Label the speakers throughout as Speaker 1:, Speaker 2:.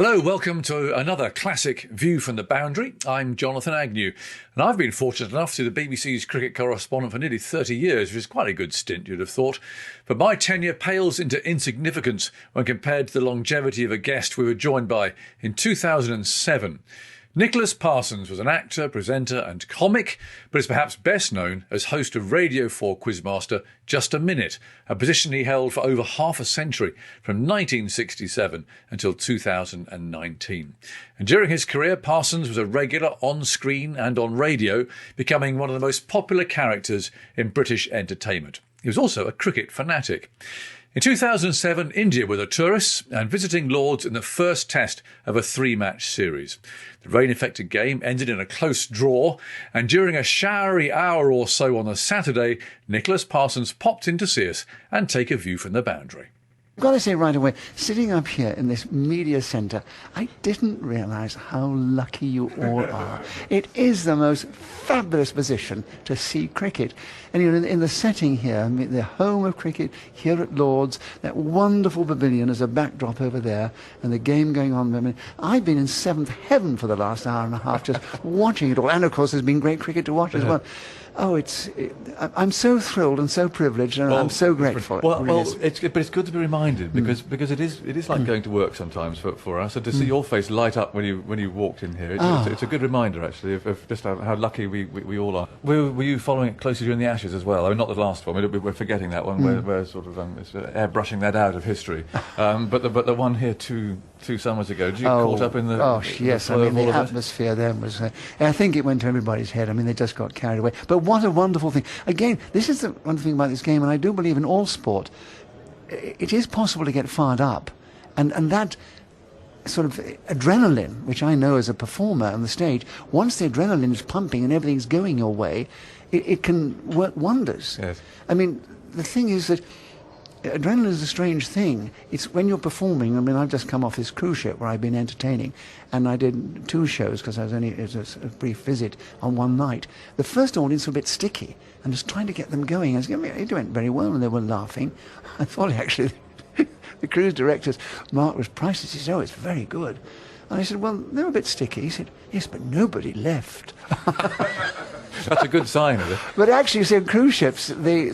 Speaker 1: Hello, welcome to another classic View from the Boundary. I'm Jonathan Agnew, and I've been fortunate enough to be the BBC's cricket correspondent for nearly 30 years, which is quite a good stint, you'd have thought. But my tenure pales into insignificance when compared to the longevity of a guest we were joined by in 2007. Nicholas Parsons was an actor, presenter and comic, but is perhaps best known as host of Radio 4 quizmaster Just a Minute, a position he held for over half a century, from 1967 until 2019. And during his career, Parsons was a regular on screen and on radio, becoming one of the most popular characters in British entertainment. He was also a cricket fanatic. In 2007, India were the tourists and visiting Lords in the first test of a three-match series. The rain-affected game ended in a close draw, and during a showery hour or so on a Saturday, Nicholas Parsons popped in to see us and take a view from the boundary.
Speaker 2: I've got to say right away, sitting up here in this media centre, I didn't realise how lucky you all are. It is the most fabulous position to see cricket. And you know, in the setting here, I mean, the home of cricket here at Lord's, that wonderful pavilion as a backdrop over there, and the game going on. I mean, I've been in seventh heaven for the last hour and a half just watching it all. And of course, there's been great cricket to watch as well. Oh, I'm so thrilled and so privileged, and I'm so grateful.
Speaker 1: But it's good to be reminded because it is like going to work sometimes for us, and to see your face light up when you walked in here. It's a good reminder actually of just how lucky we all are. Were you following it closely during the Ashes as well? I mean, not the last one. We're forgetting that one. We're sort of it's airbrushing that out of history. But the one here two summers ago. Did you caught up in the? Oh
Speaker 2: yes, I mean the atmosphere then was. I think it went to everybody's head. I mean they just got carried away. But what a wonderful thing. Again, this is the wonderful thing about this game, and I do believe in all sport, it is possible to get fired up. And that sort of adrenaline, which I know as a performer on the stage, once the adrenaline is pumping and everything's going your way, it can work wonders. Yes. I mean, the thing is that adrenaline is a strange thing. It's when you're performing. I mean, I've just come off this cruise ship where I've been entertaining, and I did 2 shows because it was a brief visit on one night. The first audience were a bit sticky, and just trying to get them going. It went very well, and they were laughing. I thought actually the cruise director's mark was priceless. He said, "Oh, it's very good." And I said, "Well, they're a bit sticky." He said, "Yes, but nobody left."
Speaker 1: That's a good sign of it.
Speaker 2: But actually, you see, on cruise ships, they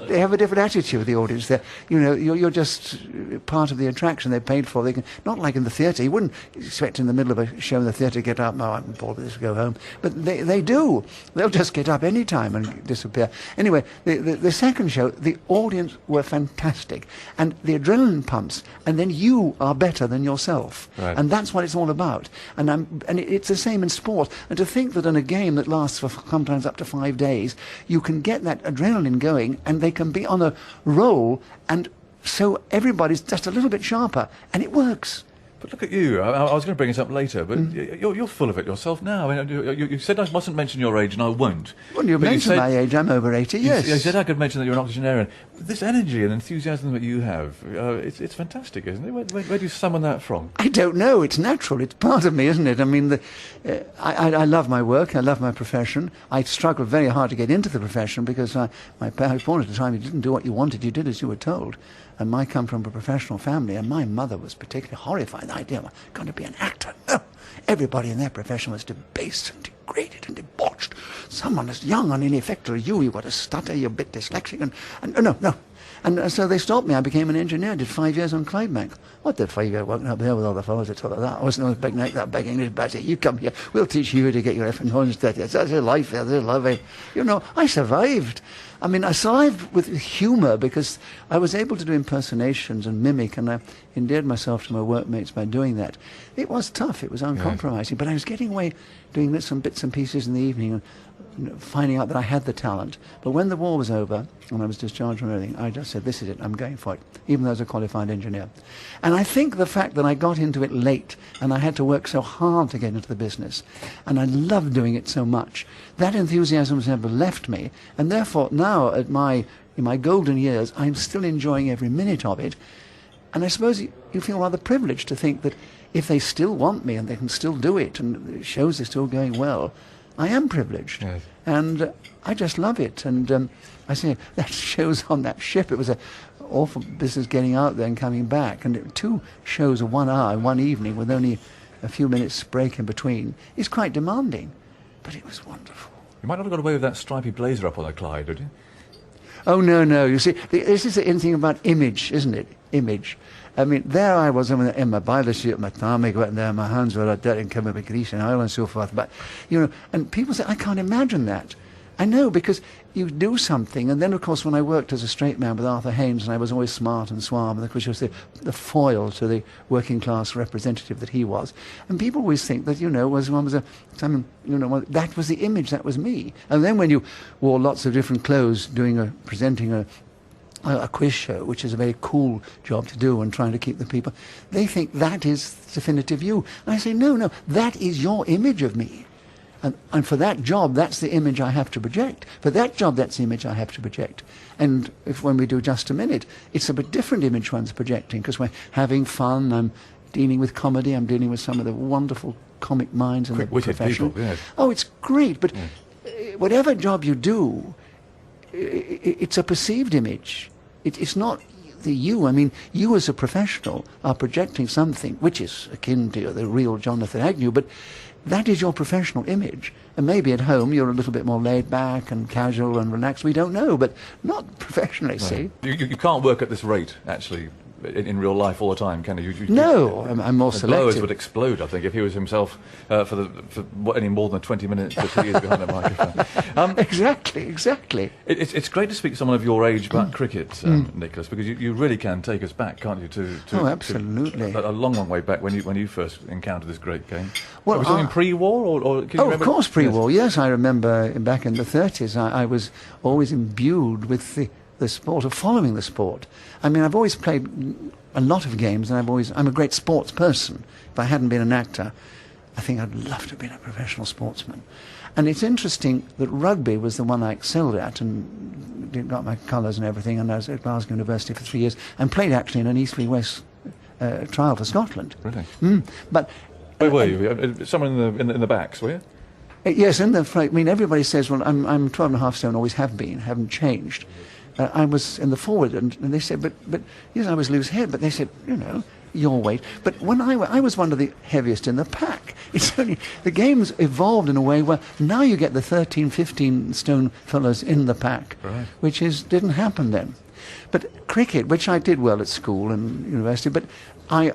Speaker 2: have a different attitude, the audience. You're just part of the attraction they paid for. They can, not like in the theatre. You wouldn't expect in the middle of a show in the theatre to get up, "Oh, I'm bored with this, go home." But they do. They'll just get up any time and disappear. Anyway, the second show, the audience were fantastic. And the adrenaline pumps, and then you are better than yourself. Right. And that's what it's all about. And it's the same in sport. And to think that in a game that lasts for sometimes up to 5 days, you can get that adrenaline going, and they can be on a roll, and so everybody's just a little bit sharper, and it works.
Speaker 1: But look at you. I was going to bring this up later, but you're full of it yourself now. I mean, you said I mustn't mention your age, and I won't.
Speaker 2: Well, you mentioned my age. I'm over 80, yes.
Speaker 1: You said I could mention that you're an octogenarian. This energy and enthusiasm that you have, it's fantastic, isn't it? Where do you summon that from?
Speaker 2: I don't know. It's natural. It's part of me, isn't it? I mean, I love my work. I love my profession. I struggled very hard to get into the profession because my parents, born at the time, you didn't do what you wanted. You did as you were told. And I come from a professional family, and my mother was particularly horrified. The idea of going to be an actor. No. Everybody in that profession was debased and degraded and debauched. Someone as young and ineffectual as you've got to stutter, you're a bit dyslexic, and no. And so they stopped me. I became an engineer, did 5 years on Clydebank. What did 5 years working up there with all the fellows that talk like that? I wasn't on big neck, that big English bastard. You come here, we'll teach you to get your effing horns dirty. That's your life there, there's love. You know, I survived. I mean, I survived with humour because I was able to do impersonations and mimic, and I endeared myself to my workmates by doing that. It was tough, it was uncompromising, but I was getting away doing some bits and pieces in the evening and finding out that I had the talent. But when the war was over and I was discharged from everything, I just said, this is it, I'm going for it, even though I was a qualified engineer. And I think the fact that I got into it late and I had to work so hard to get into the business, and I loved doing it so much, that enthusiasm has never left me, and therefore now in my golden years, I'm still enjoying every minute of it. And I suppose you feel rather privileged to think that if they still want me and they can still do it and the shows are still going well, I am privileged. Yes. And I just love it. And I say that shows on that ship. It was awful business getting out there and coming back. And 2 shows of 1 hour in one evening with only a few minutes break in between is quite demanding. But it was wonderful.
Speaker 1: You might not have got away with that stripy blazer up on the Clyde, did you?
Speaker 2: Oh, no. You see, this is the thing about image, isn't it? Image. I mean, there I was in my Bible suit, my tarmac went there, my hands were dirty and covered with grease and oil and so forth. But, and people say, I can't imagine that. I know, because you do something, and then, of course, when I worked as a straight man with Arthur Haynes, and I was always smart and suave, and of course, he was the foil to the working-class representative that he was. And people always think that, that was the image, that was me. And then when you wore lots of different clothes presenting a quiz show, which is a very cool job to do and trying to keep the people, they think that is definitive you. And I say, no, that is your image of me. And for that job, that's the image I have to project. For that job, that's the image I have to project. And when we do Just a Minute, it's a bit different image one's projecting, because we're having fun, I'm dealing with comedy, I'm dealing with some of the wonderful comic minds in the profession.
Speaker 1: People, yes.
Speaker 2: Oh, it's great, but whatever job you do, it's a perceived image. It's not the you. I mean, you as a professional are projecting something which is akin to the real Jonathan Agnew, but that is your professional image. And maybe at home you're a little bit more laid back and casual and relaxed. We don't know, but not professionally, see.
Speaker 1: You can't work at this rate, actually, in real life all the time, can you?
Speaker 2: No, I'm more selective.
Speaker 1: Blowers would explode, I think, if he was himself for any more than 20 minutes to 2 years behind the microphone.
Speaker 2: Exactly.
Speaker 1: It's great to speak to someone of your age about cricket, Nicholas, because you really can take us back, can't you? To
Speaker 2: absolutely.
Speaker 1: A long way back when you first encountered this great game.
Speaker 2: Well,
Speaker 1: was it in pre-war, or can you remember?
Speaker 2: Of course, pre-war. Yes, I remember back in the 30s. I was always imbued with the sport, of following the sport. I mean, I've always played a lot of games, and I'm a great sports person. If I hadn't been an actor, I think I'd love to have been a professional sportsman. And it's interesting that rugby was the one I excelled at, and got my colours and everything, and I was at Glasgow University for 3 years, and played actually in an East v West trial for Scotland.
Speaker 1: Really?
Speaker 2: But
Speaker 1: where were you? Someone in the backs, were you?
Speaker 2: Yes, in the front. I mean, everybody says, well, I'm 12.5 stone, always have been, haven't changed. I was in the forward, and they said, but yes, I was loose head, but they said, your weight. But when I was one of the heaviest in the pack. It's only the game's evolved in a way where now you get the 13, 15 stone fellows in the pack,
Speaker 1: right,
Speaker 2: which didn't happen then. But cricket, which I did well at school and university, but I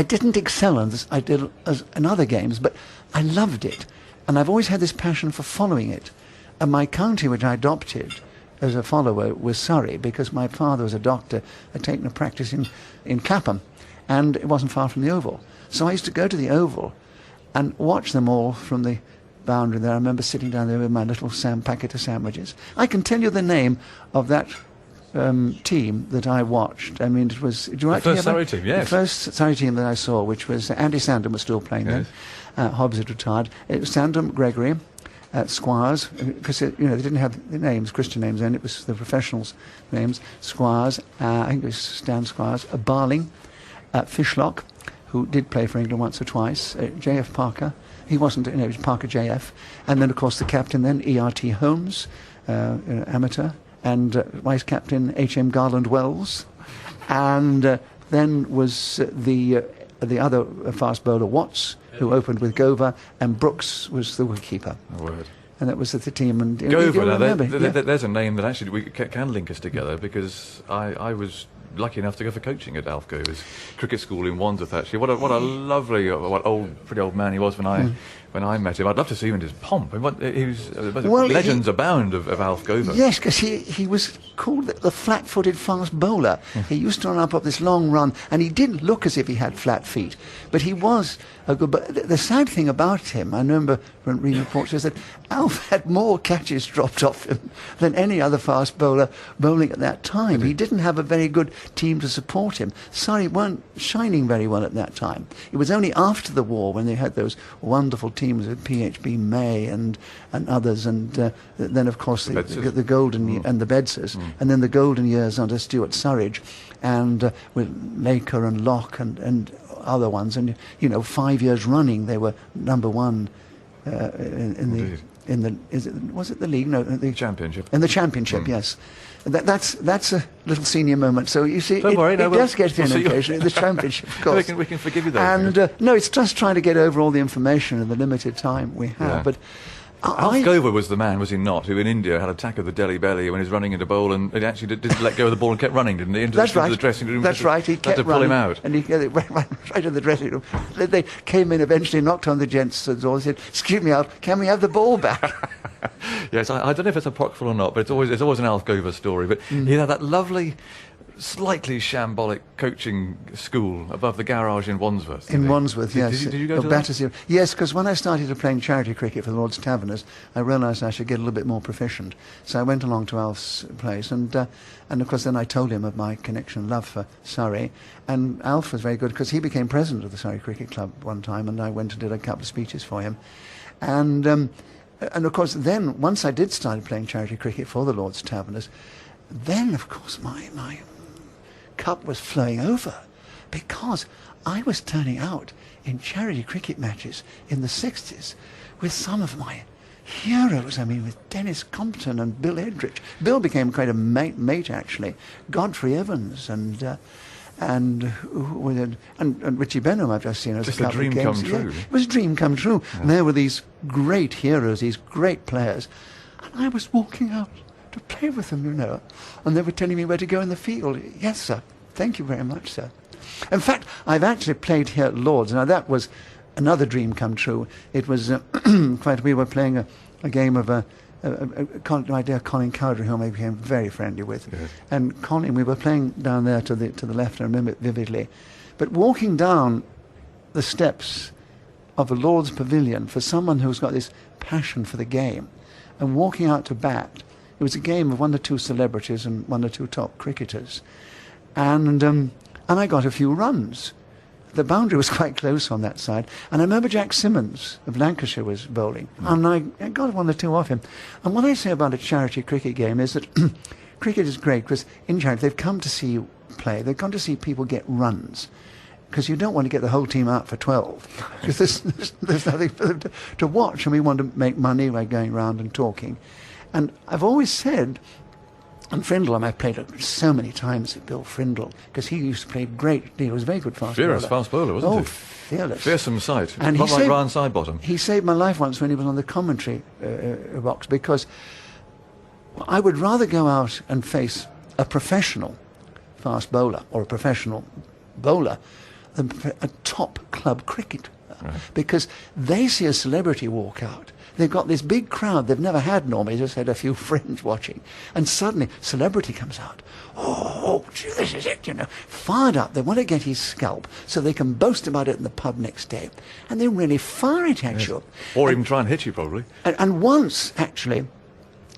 Speaker 2: didn't excel in this. I did in other games, but I loved it, and I've always had this passion for following it. And my county, which I adopted as a follower, was Surrey, because my father was a doctor, had taken a practice in Clapham, and it wasn't far from the Oval. So I used to go to the Oval and watch them all from the boundary there. I remember sitting down there with my little packet of sandwiches. I can tell you the name of that team that I watched. I mean, it was... Do you like
Speaker 1: the first Surrey team, yes.
Speaker 2: The first Surrey team that I saw, which was... Andy Sandham was still playing then. Hobbs had retired. It was Sandham, Gregory, Squires, because they didn't have the names, Christian names then, it was the professionals' names. Squires, I think it was Stan Squires, Barling, Fishlock, who did play for England once or twice, J.F. Parker, he wasn't, it was Parker J.F., and then of course the captain then, E.R.T. Holmes, amateur, and vice captain H.M. Garland Wells, and then was the other fast bowler Watts, who opened with Gover, and Brooks was the wicketkeeper.
Speaker 1: Oh, word.
Speaker 2: And that was the team. And
Speaker 1: Gover, there's a name that actually can link us together, because I was lucky enough to go for coaching at Alf Gover's cricket school in Wandsworth, actually. What a lovely, pretty old man he was when I met him. I'd love to see him in his pomp. He was legends abound of Alf Gover.
Speaker 2: Yes, because he was called the flat-footed fast bowler. He used to run up this long run, and he didn't look as if he had flat feet, but he was a good... But the sad thing about him, I remember from reading reports, is that Alf had more catches dropped off him than any other fast bowler bowling at that time. He didn't have a very good team to support him. Surrey weren't shining very well at that time. It was only after the war, when they had those wonderful teams with PHB May and others, and then of course the golden and the Bedsers, and then the golden years under Stuart Surridge, and with Laker and Locke and other ones, and 5 years running they were number one in was it the league? No, the
Speaker 1: Championship.
Speaker 2: In the championship, yes. That's a little senior moment. So you see,
Speaker 1: Don't worry,
Speaker 2: it does get in
Speaker 1: see
Speaker 2: occasionally. The championship, of course.
Speaker 1: we can forgive you those.
Speaker 2: And no, it's just trying to get over all the information in the limited time we have.
Speaker 1: Yeah.
Speaker 2: But
Speaker 1: Alf Gover was the man, was he not, who in India had attack of the Delhi belly when he was running into bowl, and he actually didn't let go of the ball and kept running, didn't he? Into the dressing room.
Speaker 2: That's right. He kept
Speaker 1: had to pull him out.
Speaker 2: and he right in the dressing room. They came in eventually, knocked on the gents' door, and said, "Excuse me, Alf, can we have the ball back?"
Speaker 1: Yes, I don't know if it's apocryphal or not, but it's always an Alf Gover story. But he had that lovely, slightly shambolic coaching school above the garage in Wandsworth.
Speaker 2: In Wandsworth, yes.
Speaker 1: Did you go to that?
Speaker 2: Yes, because when I started playing charity cricket for the Lord's Taverners, I realised I should get a little bit more proficient. So I went along to Alf's place, and of course then I told him of my connection and love for Surrey. And Alf was very good because he became president of the Surrey Cricket Club one time, and I went and did a couple of speeches for him. And of course then, once I did start playing charity cricket for the Lord's Taverners, then of course my cup was flowing over, because I was turning out in charity cricket matches in the 60s with some of my heroes. I mean, with Dennis Compton and Bill Edrich. Bill became quite a mate actually. Godfrey Evans and Richie Benham I've just seen.
Speaker 1: Just a dream come true.
Speaker 2: Yeah, it was a dream come true. Yeah. And there were these great heroes, these great players, and I was walking out to play with them, and they were telling me where to go in the field. Yes, sir. Thank you very much, sir. In fact, I've actually played here at Lord's. Now, that was another dream come true. It was we were playing a game of my dear Colin Cowdery, whom I became very friendly with. Yes. And Colin, we were playing down there to the left, I remember it vividly. But walking down the steps of the Lord's Pavilion for someone who's got this passion for the game, and walking out to bat, it was a game of 1 or 2 celebrities and 1 or 2 top cricketers. And I got a few runs. The boundary was quite close on that side. And I remember Jack Simmons of Lancashire was bowling. And I got 1 or 2 off him. And what I say about a charity cricket game is that cricket is great because in charity they've come to see you play. They've come to see people get runs. Because you don't want to get the whole team out for 12. Because there's nothing for them to watch. And we want to make money by going around and talking. And I've always said, and Frindle, I've played so many times with Bill Frindle, because he used to play great. He was a very good fast bowler.
Speaker 1: Fearless fast bowler, wasn't he?
Speaker 2: Oh, fearless.
Speaker 1: Fearsome sight.
Speaker 2: And
Speaker 1: not like Ryan Sidebottom.
Speaker 2: He saved my life once when he was on the commentary box, because I would rather go out and face a professional fast bowler or a professional bowler than a top club cricketer. Right. Because they see a celebrity walk out. They've got this big crowd they've never had normally, just had a few friends watching. And suddenly, celebrity comes out. Oh, this is it, Fired up. They want to get his scalp so they can boast about it in the pub next day. And they really fire it at you.
Speaker 1: Or even try and hit you, probably.
Speaker 2: And once, actually,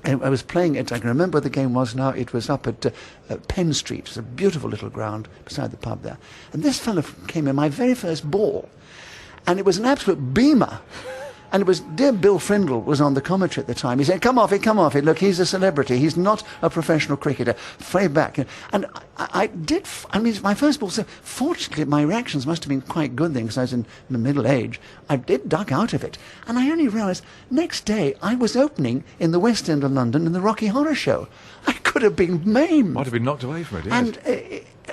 Speaker 2: I was playing it, I can remember what the game was now, it was up at Penn Street. It's a beautiful little ground beside the pub there. And this fellow came in, my very first ball, and it was an absolute beamer. And it was dear Bill Frindle was on the commentary at the time. He said, come off it. Look, he's a celebrity. He's not a professional cricketer. Fray back. And my first ball, so fortunately my reactions must have been quite good then, because I was in the middle age. I did duck out of it. And I only realised next day I was opening in the West End of London in the Rocky Horror Show. I could have been maimed.
Speaker 1: Might have been knocked away from it, yes.
Speaker 2: And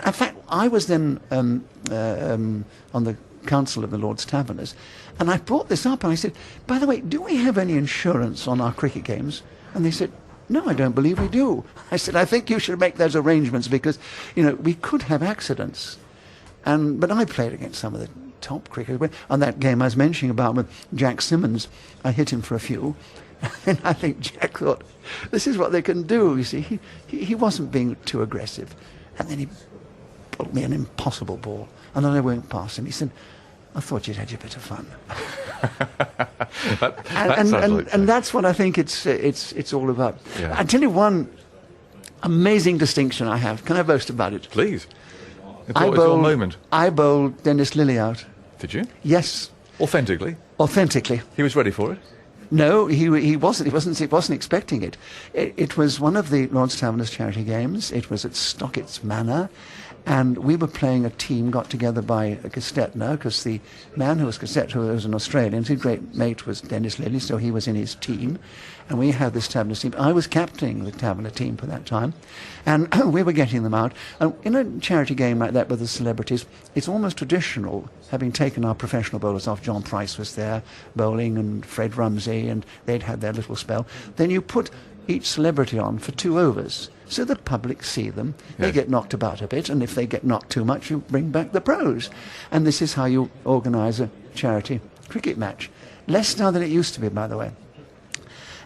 Speaker 2: in fact, I was then on the council of the Lord's Taverners, and I brought this up and I said, by the way, do we have any insurance on our cricket games? And they said, no, I don't believe we do. I said, I think you should make those arrangements because, we could have accidents. But I played against some of the top cricketers. On that game I was mentioning about with Jack Simmons, I hit him for a few. And I think Jack thought, this is what they can do. You see, he wasn't being too aggressive. And then he pulled me an impossible ball. And then I went past him. He said, I thought you'd had your bit of fun. and that's what I think it's all about. Yeah. I'll tell you one amazing distinction I have. Can I boast about it?
Speaker 1: Please. It's your moment.
Speaker 2: I bowled Dennis Lilly out.
Speaker 1: Did you?
Speaker 2: Yes.
Speaker 1: Authentically?
Speaker 2: Authentically.
Speaker 1: He was ready for it?
Speaker 2: No, he wasn't. He wasn't expecting it. It was one of the Lord's Taverners charity games. It was at Stockett's Manor. And we were playing a team got together by Gestetner, because the man who was Gestetner, who was an Australian, his great mate was Dennis Lilly, so he was in his team. And we had this tabular team. I was captaining the tabular team for that time. And we were getting them out. And in a charity game like that with the celebrities, it's almost traditional, having taken our professional bowlers off. John Price was there, bowling, and Fred Rumsey, and they'd had their little spell. Then you put each celebrity on for 2 overs. So the public see them, they get knocked about a bit, and if they get knocked too much, you bring back the pros. And this is how you organise a charity cricket match. Less now than it used to be, by the way.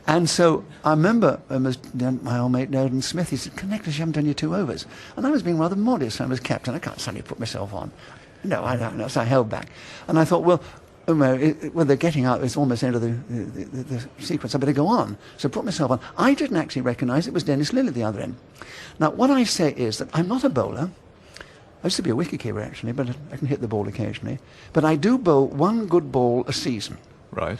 Speaker 2: And so I remember my old mate Noden Smith, he said, Nicholas, you haven't done your 2 overs. And I was being rather modest. I was captain. I can't suddenly put myself on. No, I don't know. So I held back. And I thought, well, when they're getting out, it's almost the end of the sequence. I better go on. So I put myself on. I didn't actually recognise it was Dennis Lilly at the other end. Now, what I say is that I'm not a bowler. I used to be a wicketkeeper, actually, but I can hit the ball occasionally. But I do bowl 1 good ball a season.
Speaker 1: Right.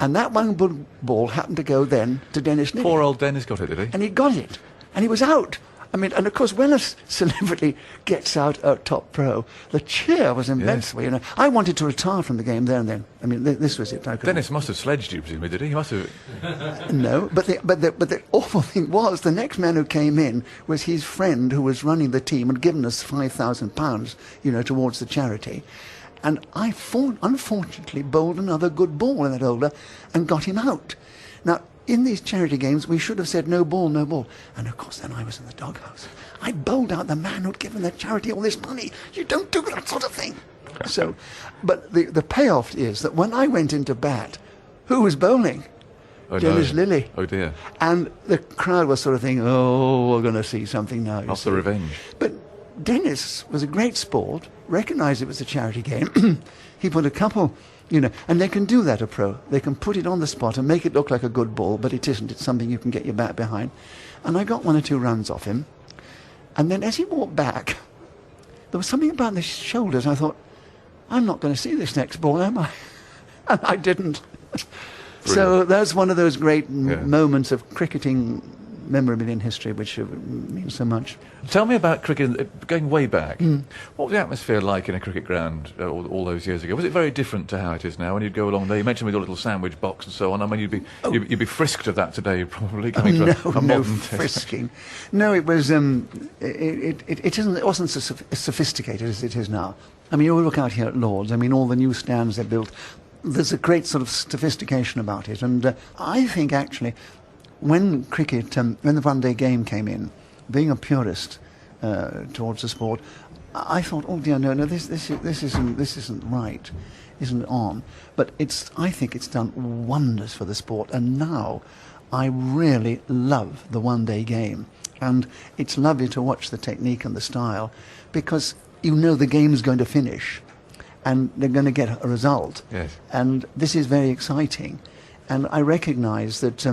Speaker 2: And that 1 good ball happened to go then to Dennis Lilly.
Speaker 1: Poor old Dennis got it, did he?
Speaker 2: And he got it. And he was out. I mean, and of course, when a celebrity gets out at top pro, the cheer was immense.
Speaker 1: Yes.
Speaker 2: You know, I wanted to retire from the game there and then. I mean, this was it.
Speaker 1: Dennis must have sledged you, presumably, did he? He must have.
Speaker 2: No, but the awful thing was, the next man who came in was his friend who was running the team and given us £5,000, you know, towards the charity. And I unfortunately bowled another good ball in that over and got him out. Now, in these charity games, we should have said no ball, no ball. And of course, then I was in the doghouse. I bowled out the man who'd given the charity all this money. You don't do that sort of thing. So, but the payoff is that when I went into bat, who was bowling?
Speaker 1: Oh,
Speaker 2: Dennis
Speaker 1: no.
Speaker 2: Lilly.
Speaker 1: Oh, dear.
Speaker 2: And the crowd was sort of thinking, oh, we're going to see something now.
Speaker 1: After revenge.
Speaker 2: But Dennis was a great sport, recognised it was a charity game. He put a couple, you know, and they can do that, a pro. They can put it on the spot and make it look like a good ball, but it isn't. It's something you can get your bat behind. And I got 1 or 2 runs off him. And then as he walked back, there was something about his shoulders. I thought, I'm not going to see this next ball, am I? And I didn't. So that's one of those great moments of cricketing memorabilia in history, which means so much.
Speaker 1: Tell me about cricket, going way back. What was the atmosphere like in a cricket ground all those years ago? Was it very different to how it is now when you'd go along there? You mentioned with your little sandwich box and so on. I mean, you'd be frisked of that today, probably. Coming to a modern
Speaker 2: no frisking. No, it was. It wasn't as sophisticated as it is now. I mean, you look out here at Lord's. I mean, all the new stands they built. There's a great sort of sophistication about it, and I think actually, when cricket, when the one-day game came in, being a purist towards the sport, I thought, oh dear, no, this isn't right, isn't on. But I think it's done wonders for the sport, and now I really love the one-day game, and it's lovely to watch the technique and the style, because you know the game's going to finish, and they're going to get a result.
Speaker 1: Yes.
Speaker 2: And this is very exciting, and I recognise that.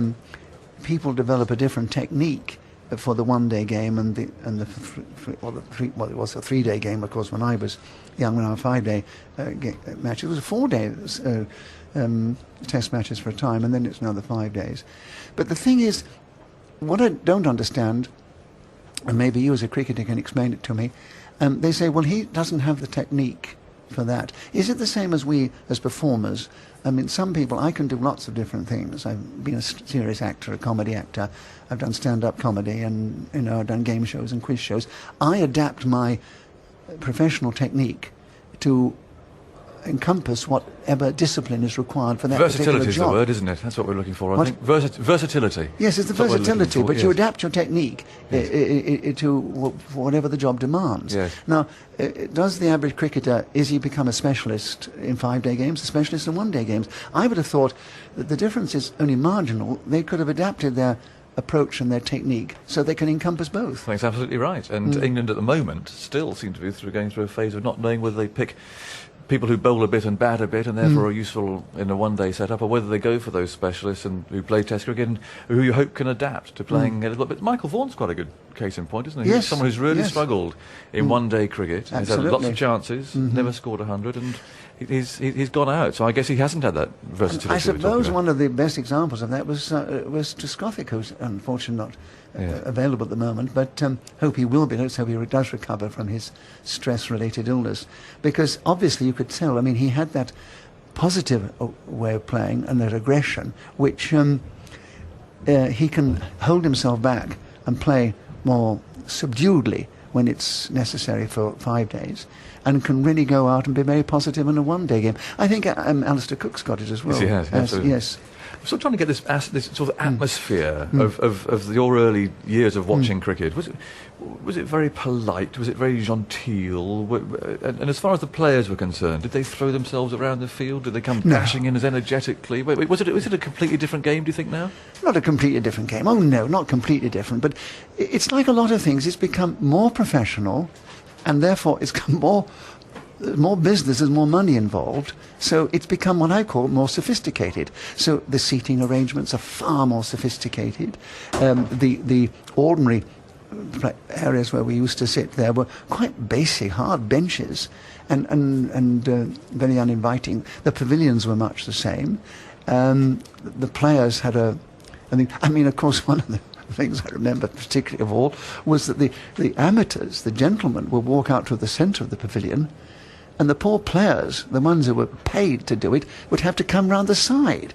Speaker 2: People develop a different technique for the one-day game and it was a 3-day game, of course, when I was young, when I was a 5-day match. It was a 4-day test matches for a time, and then it's now the 5 days. But the thing is, what I don't understand, and maybe you as a cricketer can explain it to me, they say, well, he doesn't have the technique for that. Is it the same as we as performers? I mean, some people, I can do lots of different things. I've been a serious actor, a comedy actor. I've done stand-up comedy, and you know, I've done game shows and quiz shows. I adapt my professional technique to encompass whatever discipline is required for that particular job.
Speaker 1: Versatility is the word, isn't it? That's what we're looking for, I think. Versatility.
Speaker 2: Yes, it's the versatility, but you adapt your technique to whatever the job demands.
Speaker 1: Yes.
Speaker 2: Now, does the average cricketer, is he become a specialist in 5-day games, a specialist in 1-day games? I would have thought that the difference is only marginal. They could have adapted their approach and their technique so they can encompass both.
Speaker 1: I think it's absolutely right. And England at the moment still seem to be going through a phase of not knowing whether they pick people who bowl a bit and bat a bit and therefore are useful in a one-day setup, or whether they go for those specialists and who play Test cricket and who you hope can adapt to playing a little bit. Michael Vaughan's quite a good case in point, isn't he?
Speaker 2: Yes.
Speaker 1: He's someone who's really struggled in one-day cricket.
Speaker 2: Absolutely.
Speaker 1: He's had lots of chances, never scored 100, and
Speaker 3: he's gone out. So I guess he hasn't had that versatility.
Speaker 2: I suppose one of the best examples of that was Triscothick, who's unfortunately not available at the moment, but hope he will be. Let's hope he does recover from his stress-related illness, because obviously you could tell. I mean, he had that positive way of playing and that aggression, which he can hold himself back and play more subduedly when it's necessary for 5 days, and can really go out and be very positive in a one-day game. I think Alistair Cook's got it as well.
Speaker 3: Yes, he has. Absolutely.
Speaker 2: Yes.
Speaker 3: I'm still trying to get this sort of atmosphere of your early years of watching cricket. Was it very polite? Was it very genteel? And as far as the players were concerned, did they throw themselves around the field? Did they come dashing in as energetically? Was it a completely different game, do you think, now?
Speaker 2: Not a completely different game. Oh, no, not completely different. But it's like a lot of things. It's become more professional, and therefore it's become more business, there's more money involved, so it's become what I call more sophisticated. So the seating arrangements are far more sophisticated. The ordinary areas where we used to sit there were quite basic, hard benches, and very uninviting. The pavilions were much the same. The players had I mean, of course, one of the things I remember particularly of all was that the amateurs, the gentlemen, would walk out to the centre of the pavilion, and the poor players, the ones who were paid to do it, would have to come round the side.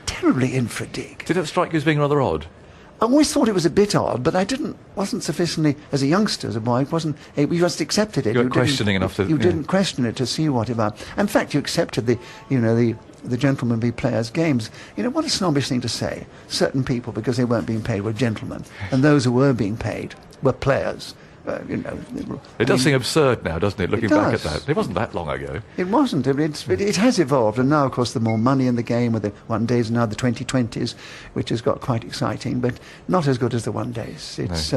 Speaker 2: Terribly infra-dig.
Speaker 3: Did it strike you as being rather odd?
Speaker 2: I always thought it was a bit odd, but I wasn't sufficiently, as a youngster, as a boy, we just accepted it.
Speaker 3: You weren't questioning enough to...
Speaker 2: You didn't question it to see what about. In fact, you accepted the gentlemen be players' games. You know, what a snobbish thing to say. Certain people, because they weren't being paid, were gentlemen, and those who were being paid were players.
Speaker 3: It does seem absurd now, doesn't it, looking back at that? It wasn't that long ago.
Speaker 2: It wasn't. It has evolved, and now, of course, the more money in the game, with the one-days, now the 2020s, which has got quite exciting, but not as good as the one-days. It's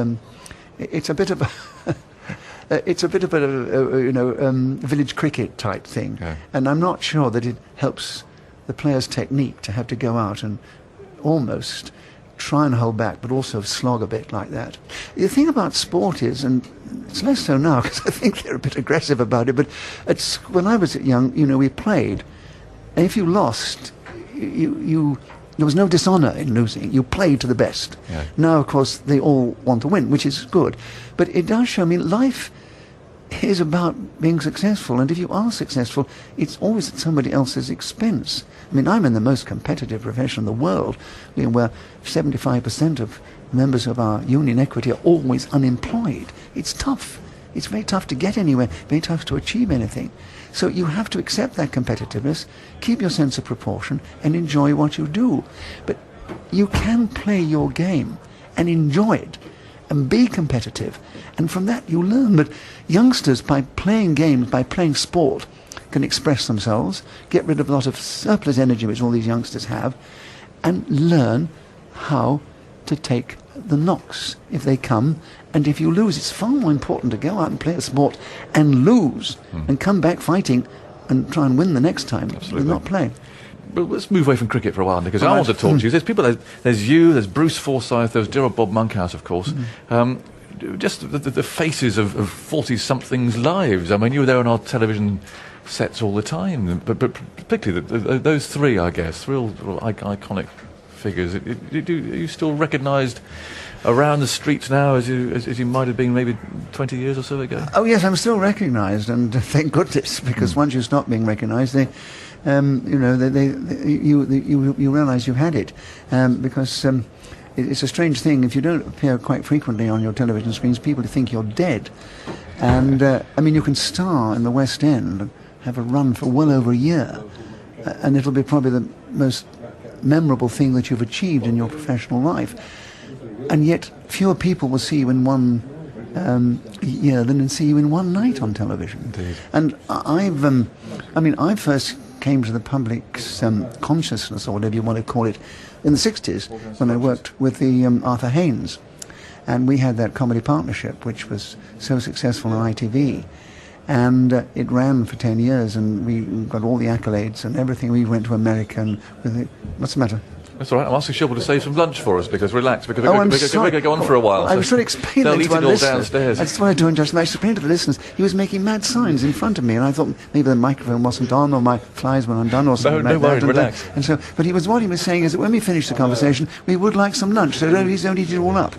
Speaker 2: a bit of a village cricket type thing, and I'm not sure that it helps the player's technique to have to go out and almost try and hold back, but also slog a bit like that. The thing about sport is, and it's less so now because I think they're a bit aggressive about it, but when I was young, we played, and if you lost, there was no dishonour in losing. You played to the best.
Speaker 3: Yeah.
Speaker 2: Now, of course, they all want to win, which is good, but it does show. I mean, life is about being successful, and if you are successful, it's always at somebody else's expense. I mean, I'm in the most competitive profession in the world, where 75% of members of our union equity are always unemployed. It's tough. It's very tough to get anywhere, very tough to achieve anything. So you have to accept that competitiveness, keep your sense of proportion, and enjoy what you do. But you can play your game and enjoy it and be competitive, and from that you learn. But youngsters, by playing games, by playing sport, can express themselves, get rid of a lot of surplus energy which all these youngsters have, and learn how to take the knocks if they come. And if you lose, it's far more important to go out and play a sport and lose and come back fighting and try and win the next time than not play.
Speaker 3: Well, let's move away from cricket for a while, because I want to talk to you. There's people, there's you, there's Bruce Forsyth, there's dear old Bob Monkhouse, of course. Just the faces of 40-somethings' lives. I mean, you were there on our television sets all the time, but particularly those three, I guess, real iconic figures. Are you still recognised around the streets now as you might have been maybe 20 years or so ago?
Speaker 2: Oh yes, I'm still recognised, and thank goodness, because once you stop being recognised, you realise you've had it, because it's a strange thing. If you don't appear quite frequently on your television screens, people think you're dead. And I mean, you can star in the West End and have a run for well over a year, and it'll be probably the most memorable thing that you've achieved in your professional life. And yet, fewer people will see you in one year than see you in one night on television.
Speaker 3: Indeed.
Speaker 2: And I first came to the public's consciousness, or whatever you want to call it, in the 60s, when I worked with the Arthur Haynes. And we had that comedy partnership, which was so successful on ITV. And it ran for 10 years, and we got all the accolades and everything. We went to America, and what's the matter?
Speaker 3: That's all right. I'm asking Sybil to save some lunch for us because relax, because we're
Speaker 2: I'm
Speaker 3: going
Speaker 2: sorry.
Speaker 3: to go on for a while.
Speaker 2: I was trying to explain
Speaker 3: they'll
Speaker 2: that
Speaker 3: eat
Speaker 2: to our
Speaker 3: it all
Speaker 2: listeners.
Speaker 3: downstairs.
Speaker 2: I just wanted to just explain to the listeners. He was making mad signs in front of me, and I thought maybe the microphone wasn't on, or my flies were undone, or something
Speaker 3: No
Speaker 2: like
Speaker 3: worries,
Speaker 2: that.
Speaker 3: relax.
Speaker 2: And so, but what he was saying is that when we finish the conversation, we would like some lunch. So please don't eat it all up.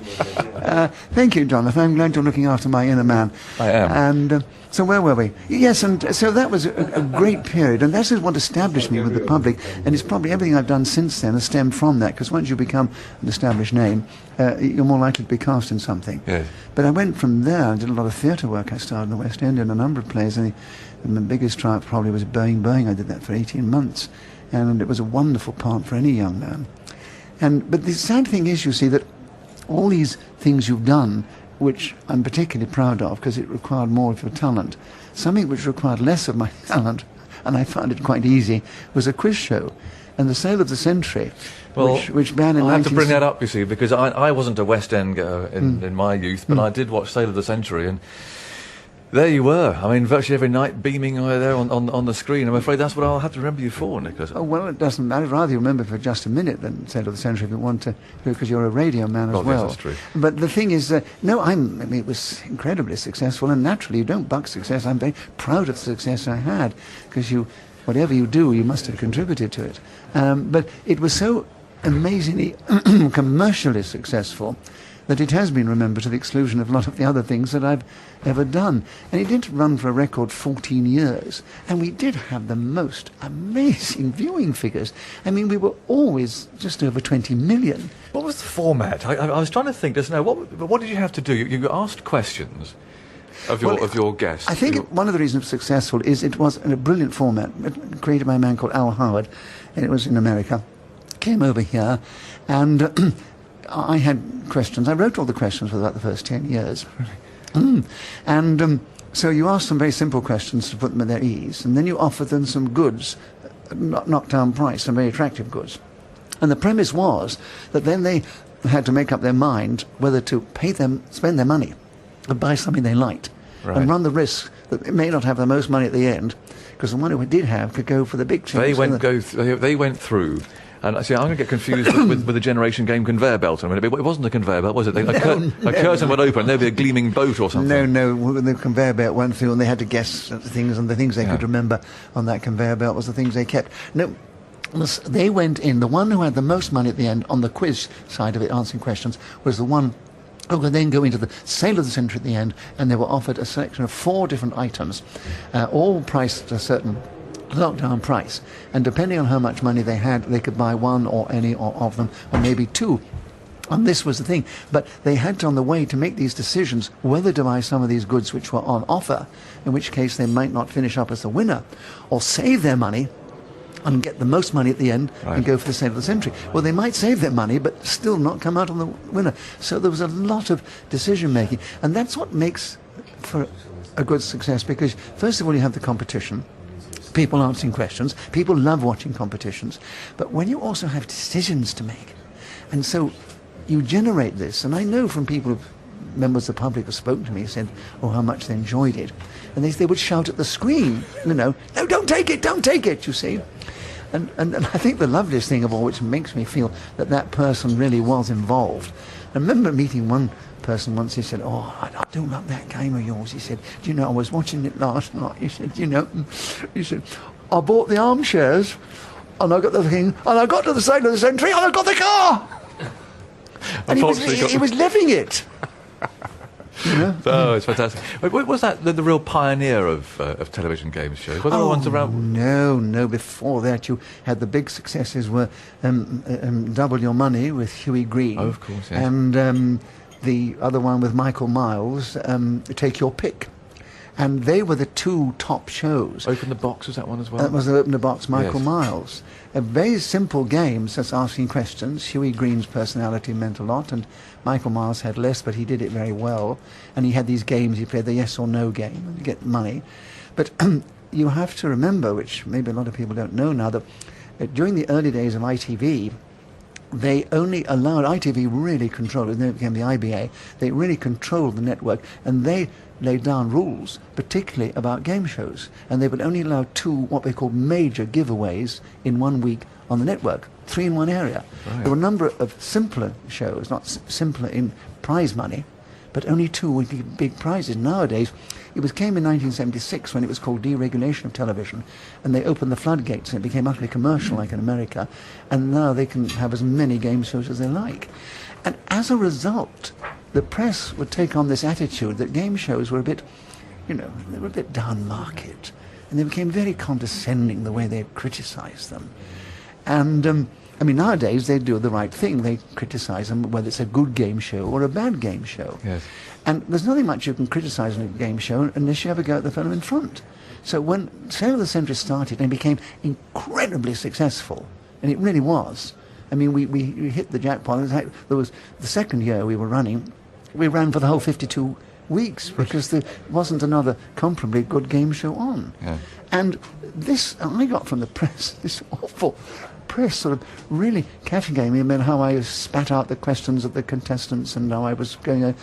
Speaker 2: Thank you, Jonathan. I'm glad you're looking after my inner man.
Speaker 3: I am.
Speaker 2: And so where were we? Yes, and so that was a great period, and that is what established me with the public, and it's probably everything I've done since then has stemmed from that, because once you become an established name, you're more likely to be cast in something.
Speaker 3: Yes.
Speaker 2: But I went from there, I did a lot of theatre work. I started in the West End in a number of plays, and the biggest triumph probably was Boeing. I did that for 18 months, and it was a wonderful part for any young man. But the sad thing is, you see, that all these things you've done, which I'm particularly proud of because it required more of your talent. Something which required less of my talent, and I found it quite easy, was a quiz show. And the Sale of the Century, which began in
Speaker 3: I have to bring that up, you see, because I wasn't a West End goer in my youth, but I did watch Sale of the Century, and there you were. I mean, virtually every night beaming there on the screen. I'm afraid that's what I'll have to remember you for, Nicholas.
Speaker 2: Oh, well, it doesn't matter. I'd rather you remember for just a minute than Sale of the Century if you want to, because you're a radio man as well.
Speaker 3: Yes, that's true.
Speaker 2: But the thing is, it was incredibly successful, and naturally you don't buck success. I'm very proud of the success I had, because whatever you do, you must have contributed to it. But it was so amazingly commercially successful that it has been remembered to the exclusion of a lot of the other things that I've ever done. And it did run for a record 14 years. And we did have the most amazing viewing figures. I mean, we were always just over 20 million.
Speaker 3: What was the format? I was trying to think just now. What did you have to do? You asked questions of your guests.
Speaker 2: I think one of the reasons it was successful is it was in a brilliant format created by a man called Al Howard, and it was in America. Came over here, and I had questions. I wrote all the questions for about the first 10 years. So you ask them very simple questions to put them at their ease, and then you offer them some goods, knock-down price, some very attractive goods. And the premise was that then they had to make up their mind whether to spend their money and buy something they liked, and run the risk that they may not have the most money at the end, because the one who did have could go for the big chance.
Speaker 3: They went through. And see, I'm going to get confused with the Generation Game conveyor belt. I mean, it wasn't a conveyor belt, was it? A curtain would open, there'd be a gleaming boat or something.
Speaker 2: No, the conveyor belt went through, and they had to guess things, and the things they could remember on that conveyor belt was the things they kept. No, they went in. The one who had the most money at the end on the quiz side of it, answering questions, was the one who could then go into the Sale of the Century at the end, and they were offered a selection of 4 different items, all priced at a certain lockdown price, and depending on how much money they had, they could buy one or any of them, or maybe 2. And this was the thing. But they had to, on the way, to make these decisions whether to buy some of these goods which were on offer, in which case they might not finish up as the winner, or save their money and get the most money at the end and go for the Sale of the Century. Well, they might save their money, but still not come out on the winner. So there was a lot of decision-making. And that's what makes for a good success, because, first of all, you have the competition. People answering questions. People love watching competitions. But when you also have decisions to make, and so you generate this, and I know from people, members of the public who spoke to me, said, oh, how much they enjoyed it. And they would shout at the screen, no, don't take it, you see. And I think the loveliest thing of all, which makes me feel that person really was involved. I remember meeting one person once. He said, oh, I do love that game of yours. He said, do you know, I was watching it last night. He said, I bought the armchairs, and I got the thing, and I got to the Sale of the Century, and I got the car. And he was living it.
Speaker 3: Oh, it's fantastic. Was that the real pioneer of television game shows? Were there ones around?
Speaker 2: No. Before that, you had the big successes were Double Your Money with Huey Green.
Speaker 3: Oh, of course, yes.
Speaker 2: And the other one with Michael Miles, Take Your Pick. And they were the 2 top shows.
Speaker 3: Open the Box was that one as well?
Speaker 2: That was the Open the Box, Michael Miles. A very simple game, just asking questions. Huey Green's personality meant a lot, and Michael Miles had less, but he did it very well. And he had these games, he played the yes or no game, and you get money. But you have to remember, which maybe a lot of people don't know now, that during the early days of ITV, they only allowed, ITV really controlled it, and then it became the IBA, they really controlled the network, and they laid down rules, particularly about game shows, and they would only allow 2 what they call major giveaways in 1 week on the network, 3 in one area.
Speaker 3: Right.
Speaker 2: There were a number of simpler shows, not simpler in prize money, but only 2 would give big prizes. Nowadays, came in 1976 when it was called deregulation of television, and they opened the floodgates and it became utterly commercial like in America, and now they can have as many game shows as they like. And as a result, the press would take on this attitude that game shows were a bit, they were a bit down market, and they became very condescending the way they criticised them. And nowadays they do the right thing. They criticise them whether it's a good game show or a bad game show.
Speaker 3: Yes.
Speaker 2: And there's nothing much you can criticise in a game show unless you have a go at the fellow in front. So when Sale of the Century started and became incredibly successful, and it really was. I mean, we hit the jackpot. There was the second year we were running, we ran for the whole 52 weeks because there wasn't another comparably good game show on.
Speaker 3: Yeah.
Speaker 2: And this, I got from the press, this awful press sort of really castigating me about how I spat out the questions of the contestants and how I was going.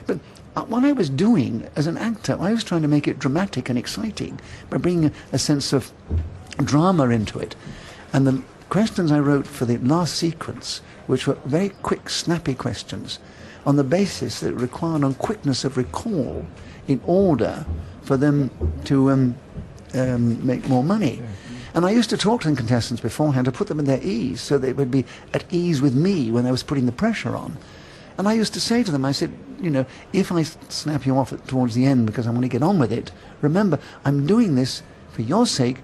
Speaker 2: But what I was doing as an actor, I was trying to make it dramatic and exciting by bringing a sense of drama into it. And the questions I wrote for the last sequence, which were very quick, snappy questions, on the basis that it required on quickness of recall in order for them to make more money. And I used to talk to the contestants beforehand to put them at their ease so they would be at ease with me when I was putting the pressure on. And I used to say to them, I said, if I snap you off towards the end because I want to get on with it, remember, I'm doing this for your sake,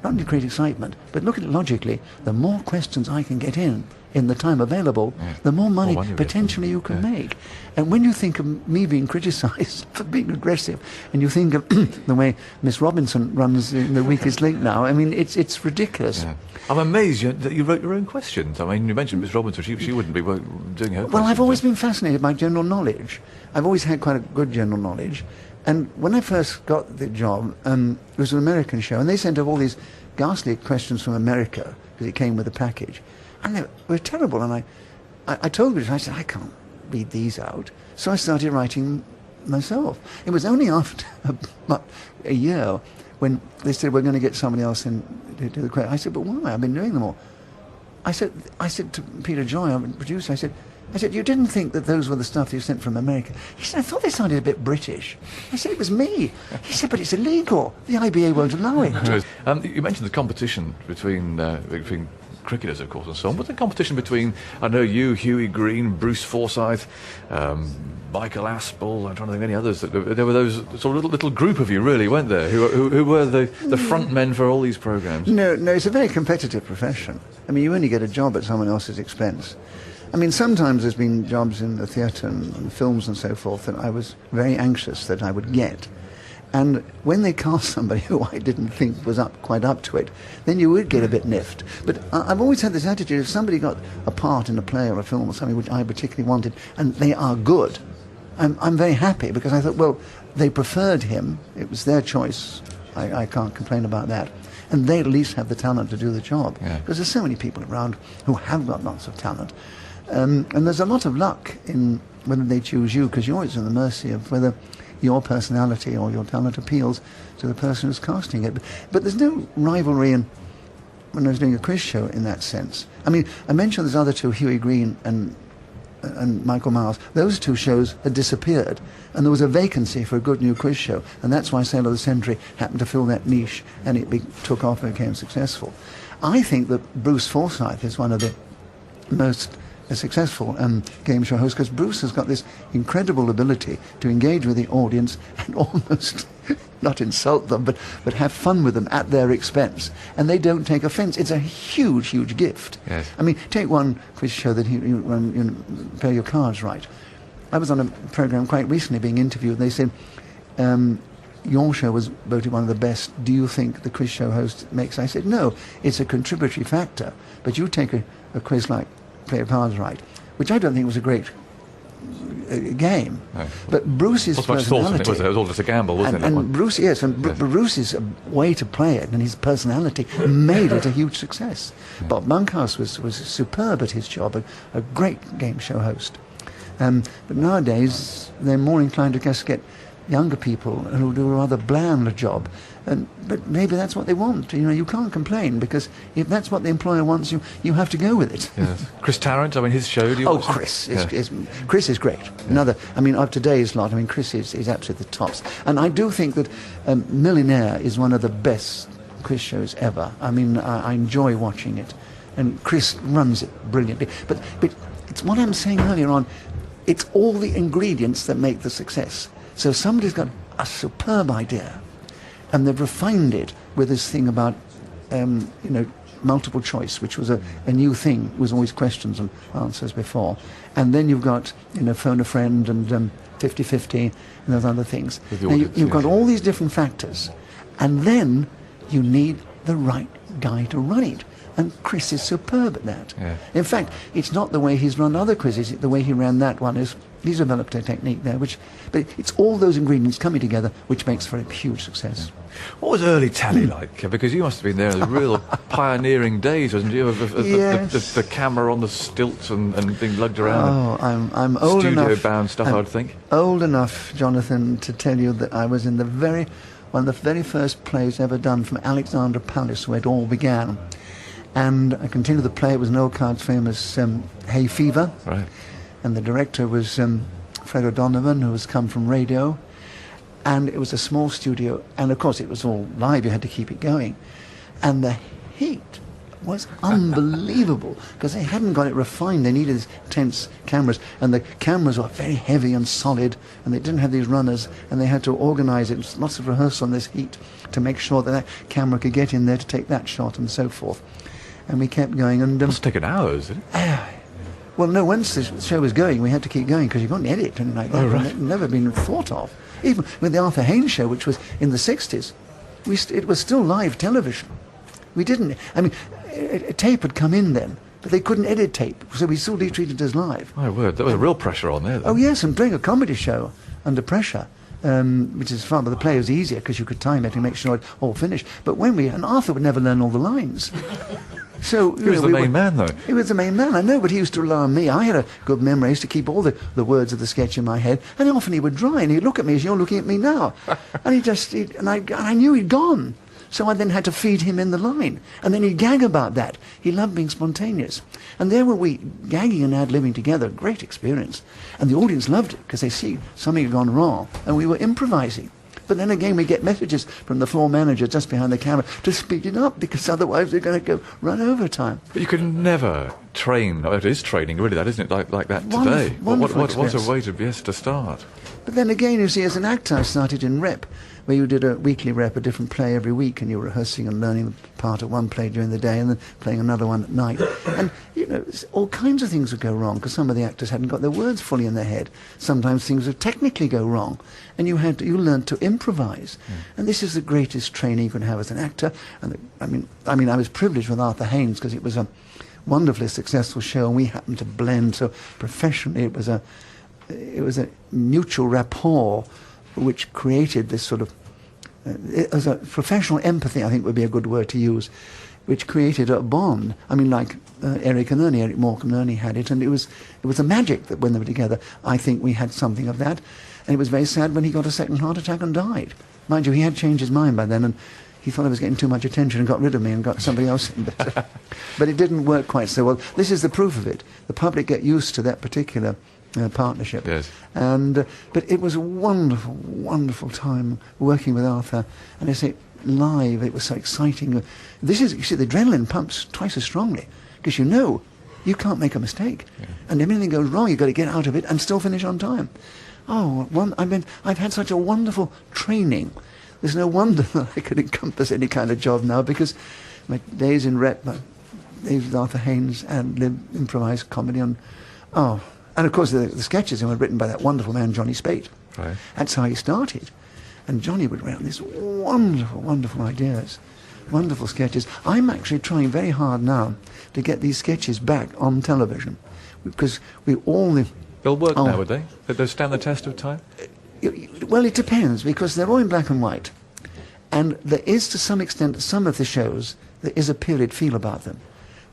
Speaker 2: not to create excitement, but look at it logically. The more questions I can get in the time available, the more money potentially you can make. And when you think of me being criticised for being aggressive, and you think of the way Miss Robinson runs in The Week Is Late now, I mean, it's ridiculous.
Speaker 3: Yeah. I'm amazed that you wrote your own questions. I mean, you mentioned Miss Robinson. She wouldn't be doing her questions.
Speaker 2: Well, I've always been fascinated by general knowledge. I've always had quite a good general knowledge. And when I first got the job, it was an American show, and they sent over all these ghastly questions from America, because it came with a package. And they were terrible, and I told them, I said, I can't read these out. So I started writing myself. It was only after about a year when they said, we're going to get somebody else in to do the question. I said, but why? I've been doing them all. I said to Peter Joy, our producer, I said, you didn't think that those were the stuff you sent from America? He said, I thought they sounded a bit British. I said, it was me. He said, but it's illegal. The IBA won't allow it.
Speaker 3: You mentioned the competition between cricketers, of course, and so on. But the competition between, I know you, Hughie Green, Bruce Forsyth, Michael Aspel, I'm trying to think of any others. There were those sort of little group of you, really, weren't there, who were the front men for all these programmes?
Speaker 2: No, it's a very competitive profession. I mean, you only get a job at someone else's expense. I mean, sometimes there's been jobs in the theatre and films and so forth that I was very anxious that I would get. And when they cast somebody who I didn't think was quite up to it, then you would get a bit niffed. But I've always had this attitude, if somebody got a part in a play or a film or something which I particularly wanted, and they are good, I'm very happy, because I thought, well, they preferred him. It was their choice. I can't complain about that. And they at least have the talent to do the job. Because there's so many people around who have got lots of talent. And there's a lot of luck in whether they choose you, because you're always at the mercy of whether your personality or your talent appeals to the person who's casting it. But there's no rivalry when I was doing a quiz show in that sense. I mean, I mentioned there's other two, Hughie Green and Michael Miles. Those two shows had disappeared, and there was a vacancy for a good new quiz show, and that's why Sale of the Century happened to fill that niche, and it took off and became successful. I think that Bruce Forsyth is one of the most successful game show host, because Bruce has got this incredible ability to engage with the audience and almost not insult them, but have fun with them at their expense, and they don't take offence. It's a huge, huge gift.
Speaker 3: Yes.
Speaker 2: I mean, take one quiz show that you play your cards right. I was on a programme quite recently being interviewed, and they said, your show was voted one of the best. Do you think the quiz show host makes? I said, no, it's a contributory factor, but you take a quiz like Play Your Cards Right, which I don't think was a great game.
Speaker 3: No.
Speaker 2: But Bruce's
Speaker 3: Not much thought in it,
Speaker 2: personality...
Speaker 3: was it? It was all just a gamble, wasn't it?
Speaker 2: And Bruce, yes, and Bruce's way to play it and his personality made it a huge success. Bob Monkhouse was superb at his job, a great game show host. But nowadays, they're more inclined to just get younger people who do a rather bland job. But maybe that's what they want. You know, you can't complain, because if that's what the employer wants, you have to go with it.
Speaker 3: Yes. Chris Tarrant, I mean, his show, do you watch it?
Speaker 2: Chris is great. Another, I mean, of today's lot, I mean, Chris is absolutely the tops. And I do think that Millionaire is one of the best quiz shows ever. I mean, I enjoy watching it. And Chris runs it brilliantly. But it's what I'm saying earlier on, it's all the ingredients that make the success. So somebody's got a superb idea, and they've refined it with this thing about, multiple choice, which was a new thing. It was always questions and answers before. And then you've got, phone a friend and 50-50 and those other things. Now you've got all these different factors, and then you need the right guy to run it. And Chris is superb at that.
Speaker 3: Yeah.
Speaker 2: In fact, it's not the way he's run other quizzes. The way he ran that one is, he's developed a technique there, but it's all those ingredients coming together which makes for a huge success.
Speaker 3: What was early tally like? Because you must have been there in the real pioneering days, wasn't you?
Speaker 2: Yes.
Speaker 3: The camera on the stilts and being lugged around.
Speaker 2: Oh, I'm old enough.
Speaker 3: Studio-bound stuff, I would think.
Speaker 2: Old enough, Jonathan, to tell you that I was in one of the very first plays ever done from Alexandra Palace, where it all began. And I continued the play. It was Noel Coward's famous Hay Fever.
Speaker 3: Right.
Speaker 2: And the director was Fred O'Donovan, who has come from radio. And it was a small studio. And, of course, it was all live. You had to keep it going. And the heat was unbelievable, because they hadn't got it refined. They needed these tense cameras. And the cameras were very heavy and solid. And they didn't have these runners. And they had to organise it. It was lots of rehearsal on this heat to make sure that camera could get in there to take that shot and so forth. And we kept going, and
Speaker 3: It must have taken hours, didn't it?
Speaker 2: Well, no, once the show was going, we had to keep going, because you couldn't edit and like that.
Speaker 3: Oh, right.
Speaker 2: It had never been thought of. Even with the Arthur Haynes show, which was in the 60s, it was still live television. We didn't, I mean, a tape had come in then, but they couldn't edit tape, so we still treated it as live.
Speaker 3: My word, there was real pressure on there, then.
Speaker 2: Oh yes, and doing a comedy show under pressure, which is fun, but the play was easier because you could time it and make sure it all finished. But and Arthur would never learn all the lines. So
Speaker 3: He was the main man, though.
Speaker 2: He was the main man, I know, but he used to rely on me. I had a good memory. I used to keep all the words of the sketch in my head, and often he would dry, and he'd look at me as you're looking at me now. And I knew he'd gone. So I then had to feed him in the line. And then he'd gag about that. He loved being spontaneous. And there were we, gagging and ad-libbing together, great experience. And the audience loved it, because they see something had gone wrong, and we were improvising. But then again, we get messages from the floor manager just behind the camera to speed it up, because otherwise we're going to run over time.
Speaker 3: But you could never train. It is training, really, that, isn't it? Like that today.
Speaker 2: Wonderful
Speaker 3: What a
Speaker 2: experience.
Speaker 3: way to start.
Speaker 2: But then again, you see, as an actor, I started in rep, where you did a weekly rep, a different play every week, and you were rehearsing and learning the part of one play during the day and then playing another one at night. And, all kinds of things would go wrong, because some of the actors hadn't got their words fully in their head. Sometimes things would technically go wrong, and you learned to improvise. And this is the greatest training you can have as an actor. And I was privileged with Arthur Haynes, because it was a wonderfully successful show, and we happened to blend so professionally. It was a mutual rapport which created this sort of as a professional empathy, I think would be a good word to use, which created a bond. I mean, like Eric Morecambe and Ernie had it, and it was a magic that when they were together, I think we had something of that. And it was very sad when he got a second heart attack and died. Mind you, he had changed his mind by then, and he thought I was getting too much attention and got rid of me and got somebody else in. But it didn't work quite so well. This is the proof of it. The public get used to that particular partnership.
Speaker 3: Yes.
Speaker 2: But it was a wonderful, wonderful time working with Arthur. And I say, live, it was so exciting. You see, the adrenaline pumps twice as strongly, because you can't make a mistake. Yeah. And if anything goes wrong, you've got to get out of it and still finish on time. I've had such a wonderful training. There's no wonder that I could encompass any kind of job now, because my days in rep, my days with Arthur Haynes, and improvised comedy on, and of course the sketches were written by that wonderful man Johnny Spate.
Speaker 3: Right.
Speaker 2: That's how he started. And Johnny would write these wonderful, wonderful ideas, wonderful sketches. I'm actually trying very hard now to get these sketches back on television, because
Speaker 3: They'll work
Speaker 2: Oh.
Speaker 3: now, would they? They'll stand the test of time?
Speaker 2: Well, it depends, because they're all in black and white. And there is, to some extent, some of the shows, there is a period feel about them.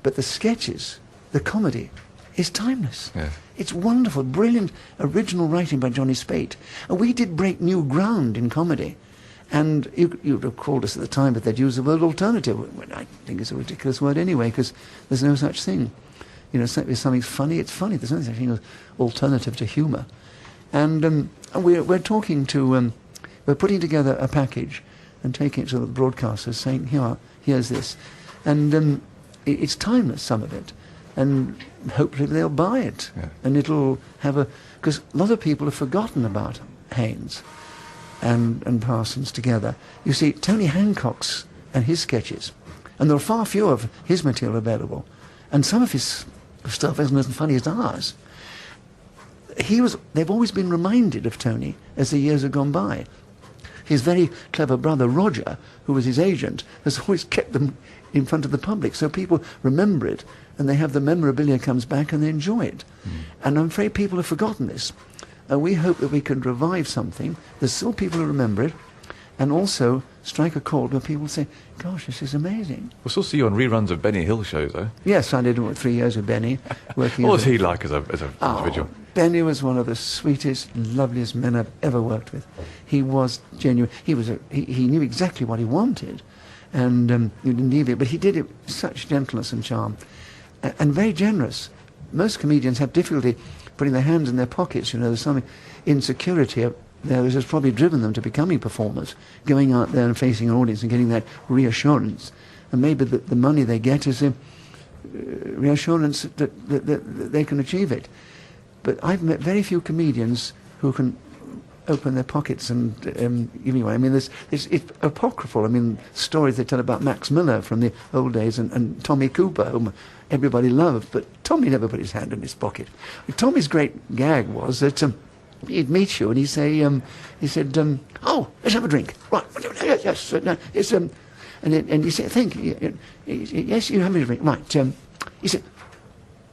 Speaker 2: But the sketches, the comedy, is timeless.
Speaker 3: Yes.
Speaker 2: It's wonderful, brilliant, original writing by Johnny Spate. And we did break new ground in comedy. And you'd have called us at the time, but they'd use the word alternative. I think it's a ridiculous word anyway, because there's no such thing. You know, if something's funny, it's funny. There's no such thing as alternative to humour. And we're talking to, we're putting together a package and taking it to the broadcasters, saying, here's this. And it's timeless, some of it. And hopefully they'll buy it.
Speaker 3: Yeah.
Speaker 2: And it'll have because a lot of people have forgotten about Haynes and Parsons together. You see, Tony Hancock's and his sketches, and there are far fewer of his material available, and some of his stuff isn't as funny as ours. They've always been reminded of Tony as the years have gone by. His very clever brother, Roger, who was his agent, has always kept them in front of the public, so people remember it, and they have the memorabilia comes back and they enjoy it. And I'm afraid people have forgotten this. And we hope that we can revive something. There's still people who remember it, and also strike a chord where people say, gosh, this is amazing.
Speaker 3: We'll still see you on reruns of Benny Hill shows, though.
Speaker 2: Yes, I did 3 years with Benny. Working
Speaker 3: What was he like as an individual?
Speaker 2: Benny was one of the sweetest, loveliest men I've ever worked with. He was genuine. He knew exactly what he wanted, and he didn't need it, but he did it with such gentleness and charm, and very generous. Most comedians have difficulty putting their hands in their pockets. You know, there's some insecurity there which has probably driven them to becoming performers, going out there and facing an audience and getting that reassurance. And maybe the money they get is a reassurance that they can achieve it. But I've met very few comedians who can open their pockets and give me one. I mean, it's apocryphal. I mean, stories they tell about Max Miller from the old days and Tommy Cooper, whom everybody loved, but Tommy never put his hand in his pocket. Tommy's great gag was that he'd meet you and he'd say, oh, let's have a drink. Right, yes, no, it's, and you say, thank you. Yes, you have a drink. Right. He said,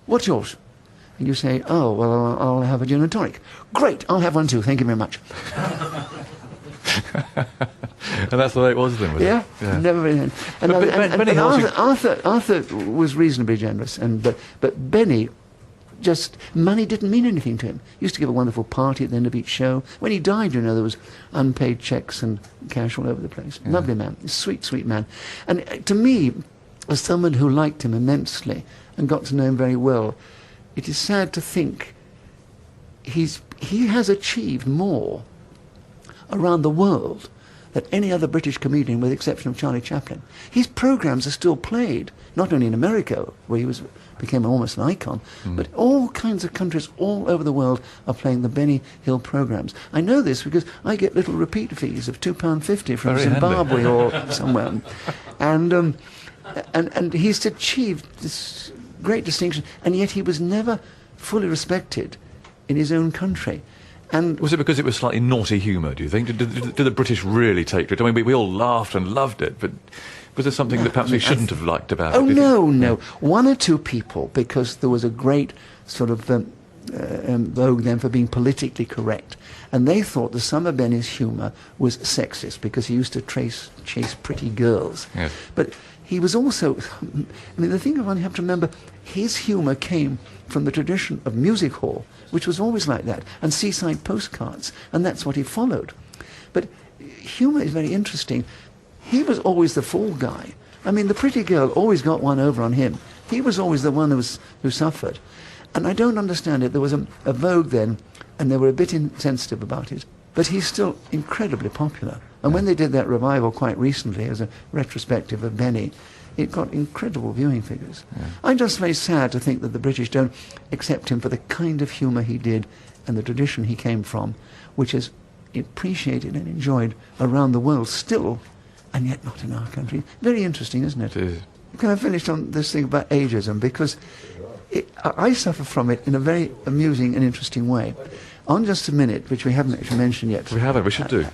Speaker 2: what's yours? And you say, oh, well, I'll have a gin and tonic. Great, I'll have one too, thank you very much.
Speaker 3: And that's the way it was then, was
Speaker 2: Yeah,
Speaker 3: it? Yeah.
Speaker 2: never really. And Arthur was reasonably generous, but Benny, just money didn't mean anything to him. He used to give a wonderful party at the end of each show. When he died, you know, there was unpaid checks and cash all over the place.
Speaker 3: Yeah.
Speaker 2: Lovely man, sweet, sweet man. And to me, as someone who liked him immensely and got to know him very well, it is sad to think he has achieved more around the world than any other British comedian, with the exception of Charlie Chaplin. His programs are still played, not only in America, where he became almost an icon, but all kinds of countries all over the world are playing the Benny Hill programs. I know this because I get little repeat fees of £2.50 from
Speaker 3: Very
Speaker 2: Zimbabwe or somewhere. And he's achieved this great distinction, and yet he was never fully respected in his own country. And
Speaker 3: was it because it was slightly naughty humour, do you think? Did the British really take to it? I mean, we all laughed and loved it, but was there something that perhaps we shouldn't have liked about it?
Speaker 2: Oh, no. One or two people, because there was a great sort of vogue then for being politically correct. And they thought that some of Benny's humour was sexist because he used to chase pretty girls.
Speaker 3: Yes.
Speaker 2: But he was also, I mean, the thing you have to remember, his humour came from the tradition of music hall, which was always like that, and seaside postcards, and that's what he followed. But humour is very interesting. He was always the fall guy. I mean, the pretty girl always got one over on him. He was always the one who suffered. And I don't understand it. There was a vogue then, and they were a bit insensitive about it. But he's still incredibly popular. And when they did that revival quite recently as a retrospective of Benny, it got incredible viewing figures. Yeah. I'm just very sad to think that the British don't accept him for the kind of humour he did and the tradition he came from, which is appreciated and enjoyed around the world still, and yet not in our country. Very interesting, isn't it?
Speaker 3: It is.
Speaker 2: Can I finish on this thing about ageism? Because I suffer from it in a very amusing and interesting way. On Just a Minute, which we haven't actually mentioned yet.
Speaker 3: We haven't, we should do.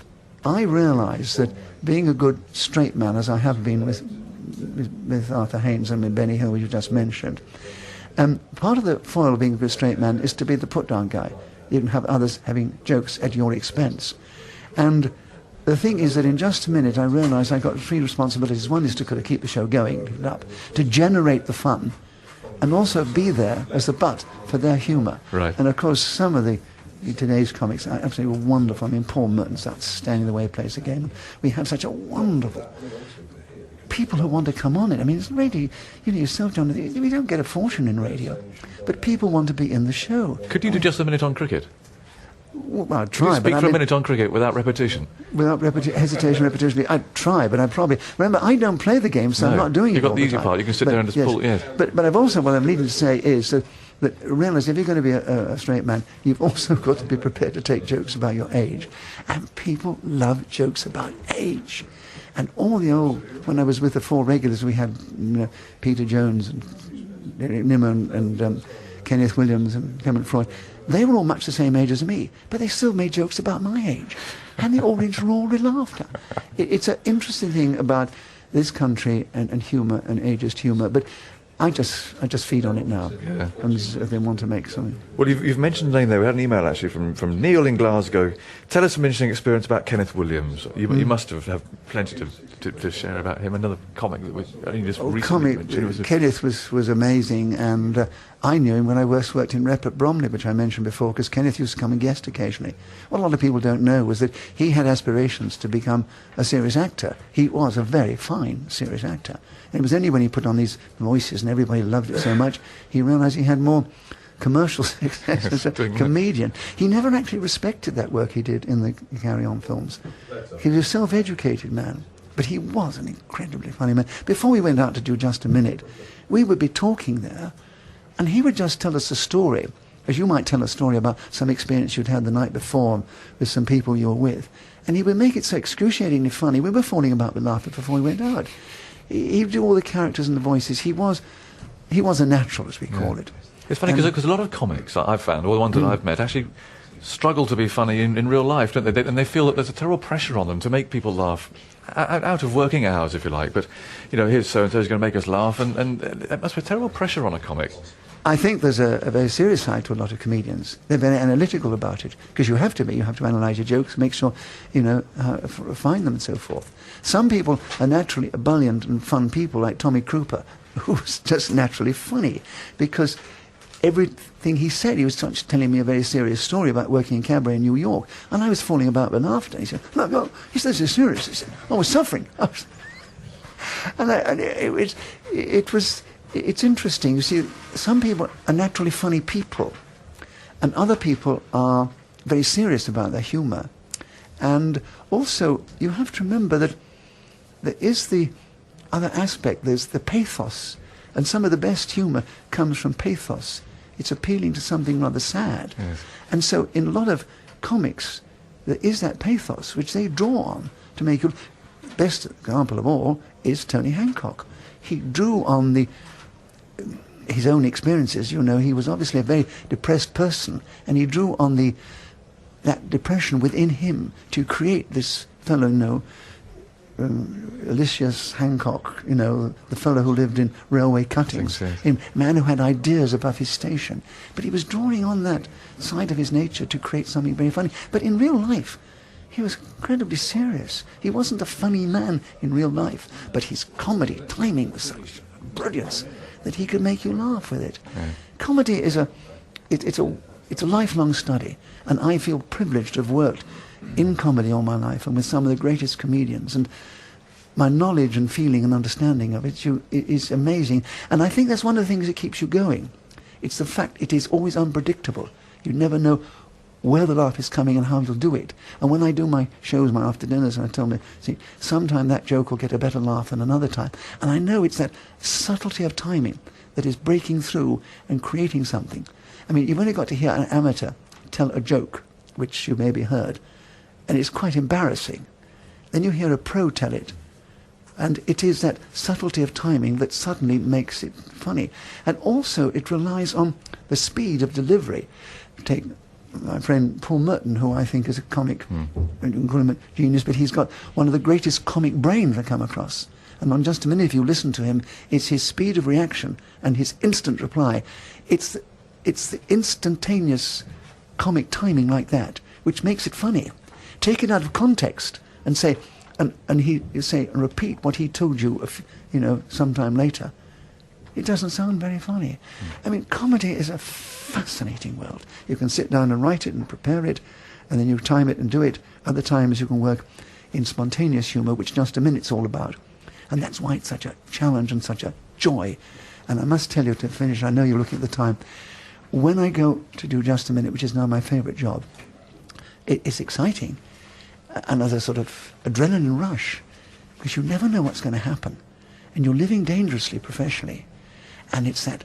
Speaker 2: I realise that being a good straight man, as I have been with Arthur Haynes and with Benny Hill, you just mentioned, Part of the foil of being a straight man is to be the put-down guy. You can have others having jokes at your expense. And the thing is that in just a minute I realised I got three responsibilities. One is to kind of keep the show going, keep it up, to generate the fun, and also be there as the butt for their humour.
Speaker 3: Right.
Speaker 2: And of course some of today's comics are absolutely wonderful. I mean, Paul Merton's outstanding the way he plays the game. We have such a wonderful people who want to come on it. I mean, it's radio, yourself, John, we don't get a fortune in radio, but people want to be in the show.
Speaker 3: Could you do just a minute on cricket?
Speaker 2: Well, I'd
Speaker 3: Could you
Speaker 2: try,
Speaker 3: speak
Speaker 2: but
Speaker 3: for a minute on cricket without repetition?
Speaker 2: Without hesitation, repetition. I'd try, but I'd probably... Remember, I don't play the game, so
Speaker 3: No,
Speaker 2: I'm not doing
Speaker 3: you've
Speaker 2: it
Speaker 3: got
Speaker 2: all
Speaker 3: the
Speaker 2: the
Speaker 3: easy
Speaker 2: time.
Speaker 3: part. You can sit there and just pull, yes.
Speaker 2: But I've also, what I'm needing to say is that realise if you're going to be a straight man, you've also got to be prepared to take jokes about your age. And people love jokes about age. And all the old... When I was with the four regulars, we had Peter Jones and Nimmo and Kenneth Williams and Clement Freud. They were all much the same age as me, but they still made jokes about my age. And the audience roared with laughter. It's an interesting thing about this country and humour and ageist humour, but I just feed on it now.
Speaker 3: Yeah.
Speaker 2: And they want to make something.
Speaker 3: Well, you've mentioned the name there. We had an email actually from Neil in Glasgow. Tell us some interesting experience about Kenneth Williams. You must have plenty to share about him. Another comic that was only just recently mentioned.
Speaker 2: Kenneth was amazing, and I knew him when I worked in Rep at Bromley, which I mentioned before, because Kenneth used to come and guest occasionally. What a lot of people don't know was that he had aspirations to become a serious actor. He was a very fine serious actor. And it was only when he put on these voices and everybody loved it so much, he realised he had more commercial success as a comedian. He never actually respected that work he did in the Carry On films. He was a self-educated man, but he was an incredibly funny man. Before we went out to do Just a Minute, we would be talking there, and he would just tell us a story, as you might tell a story about some experience you'd had the night before with some people you were with, and he would make it so excruciatingly funny. We were falling about with laughter before we went out. He'd do all the characters and the voices. He was a natural, as we call it.
Speaker 3: It's funny because a lot of comics that I've found, or the ones that I've met, actually struggle to be funny in real life, don't they? And they feel that there's a terrible pressure on them to make people laugh out of working hours, if you like. But, here's so-and-so who's going to make us laugh, and that must be a terrible pressure on a comic.
Speaker 2: I think there's a very serious side to a lot of comedians. They're very analytical about it, because you have to be. You have to analyse your jokes, make sure, refine them and so forth. Some people are naturally ebullient and fun people, like Tommy Crouper, who's just naturally funny, because everything he said, he was telling me a very serious story about working in cabaret in New York, and I was falling about with laughter. He said, "No," he said, "this is serious." He said, "I was suffering." It's interesting. You see, some people are naturally funny people, and other people are very serious about their humour. And also, you have to remember that there is the other aspect. There's the pathos, and some of the best humour comes from pathos. It's appealing to something rather sad.
Speaker 3: Yes.
Speaker 2: And so in a lot of comics, there is that pathos, which they draw on to make you... Best example of all is Tony Hancock. He drew on his own experiences. He was obviously a very depressed person, and he drew on that depression within him to create this fellow, Ulysses Hancock, the fellow who lived in railway cuttings, a man who had ideas above his station. But he was drawing on that side of his nature to create something very funny. But in real life, he was incredibly serious. He wasn't a funny man in real life, but his comedy timing was such brilliance that he could make you laugh with it. Yeah. Comedy is it's a lifelong study, and I feel privileged to have worked in comedy all my life and with some of the greatest comedians, and my knowledge and feeling and understanding of it is amazing. And I think that's one of the things that keeps you going. It's the fact it is always unpredictable. You never know where the laugh is coming and how you'll do it. And when I do my shows, my after dinners, and I tell me, see, sometime that joke will get a better laugh than another time. And I know it's that subtlety of timing that is breaking through and creating something. I mean, you've only got to hear an amateur tell a joke, which you maybe heard, and it's quite embarrassing. Then you hear a pro tell it, and it is that subtlety of timing that suddenly makes it funny. And also it relies on the speed of delivery. Take my friend Paul Merton, who I think is a comic, you can call him a genius, but he's got one of the greatest comic brains I come across. And on Just a Minute, if you listen to him, it's his speed of reaction and his instant reply. It's the instantaneous comic timing like that, which makes it funny. Take it out of context and say, and he say, repeat what he told you, sometime later. It doesn't sound very funny. I mean, comedy is a fascinating world. You can sit down and write it and prepare it, and then you time it and do it. Other times you can work in spontaneous humour, which Just a Minute's all about. And that's why it's such a challenge and such a joy. And I must tell you, to finish, I know you're looking at the time, when I go to do Just a Minute, which is now my favourite job, it's exciting. And there's a sort of adrenaline rush, because you never know what's going to happen. And you're living dangerously professionally. And it's that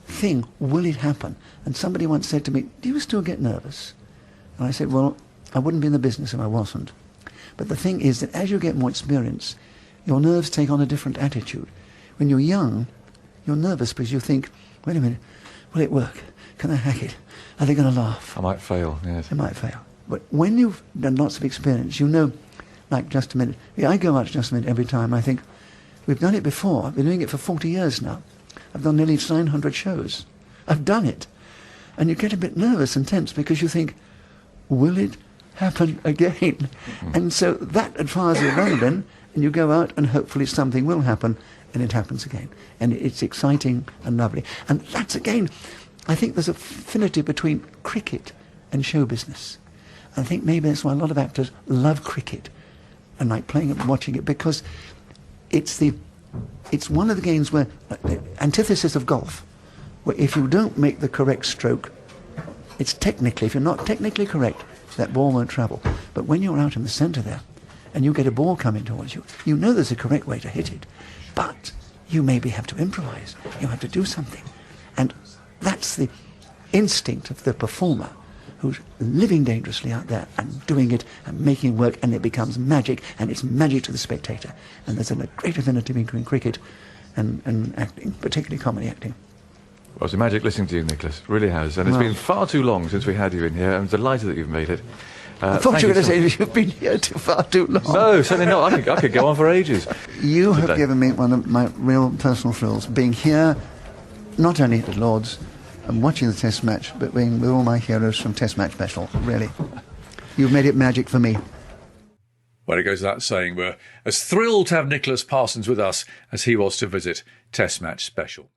Speaker 2: thing, will it happen? And somebody once said to me, do you still get nervous? And I said, well, I wouldn't be in the business if I wasn't. But the thing is that as you get more experience, your nerves take on a different attitude. When you're young, you're nervous because you think, wait a minute, will it work? Can I hack it? Are they going to laugh?
Speaker 3: I might fail, yes.
Speaker 2: They might fail. But when you've done lots of experience, you know, like Just a Minute. I go out to Just a Minute every time. I think, we've done it before. I've been doing it for 40 years now. I've done nearly 900 shows. I've done it. And you get a bit nervous and tense because you think, will it happen again? Mm-hmm. And so that as far as the adrenaline, and you go out and hopefully something will happen, and it happens again. And it's exciting and lovely. And that's, again, I think there's a affinity between cricket and show business. I think maybe that's why a lot of actors love cricket and like playing it and watching it, because it's one of the games where, antithesis of golf, where if you don't make the correct stroke, if you're not technically correct, that ball won't travel. But when you're out in the centre there, and you get a ball coming towards you, you know there's a correct way to hit it, but you maybe have to improvise. You have to do something. And that's the instinct of the performer who's living dangerously out there and doing it and making it work, and it becomes magic, and it's magic to the spectator. And there's a great affinity between cricket and acting, particularly comedy acting.
Speaker 3: Well, it's a magic listening to you, Nicholas. It really has. And it's been far too long since we had you in here. I'm delighted that you've made it.
Speaker 2: I thought you were going to say you've been here far too long.
Speaker 3: No, certainly not. I could go on for ages.
Speaker 2: You have given me one of my real personal thrills, being here, not only at Lord's, and watching the Test match, but being with all my heroes from Test Match Special, really. You've made it magic for me.
Speaker 1: Well, it goes without saying, we're as thrilled to have Nicholas Parsons with us as he was to visit Test Match Special.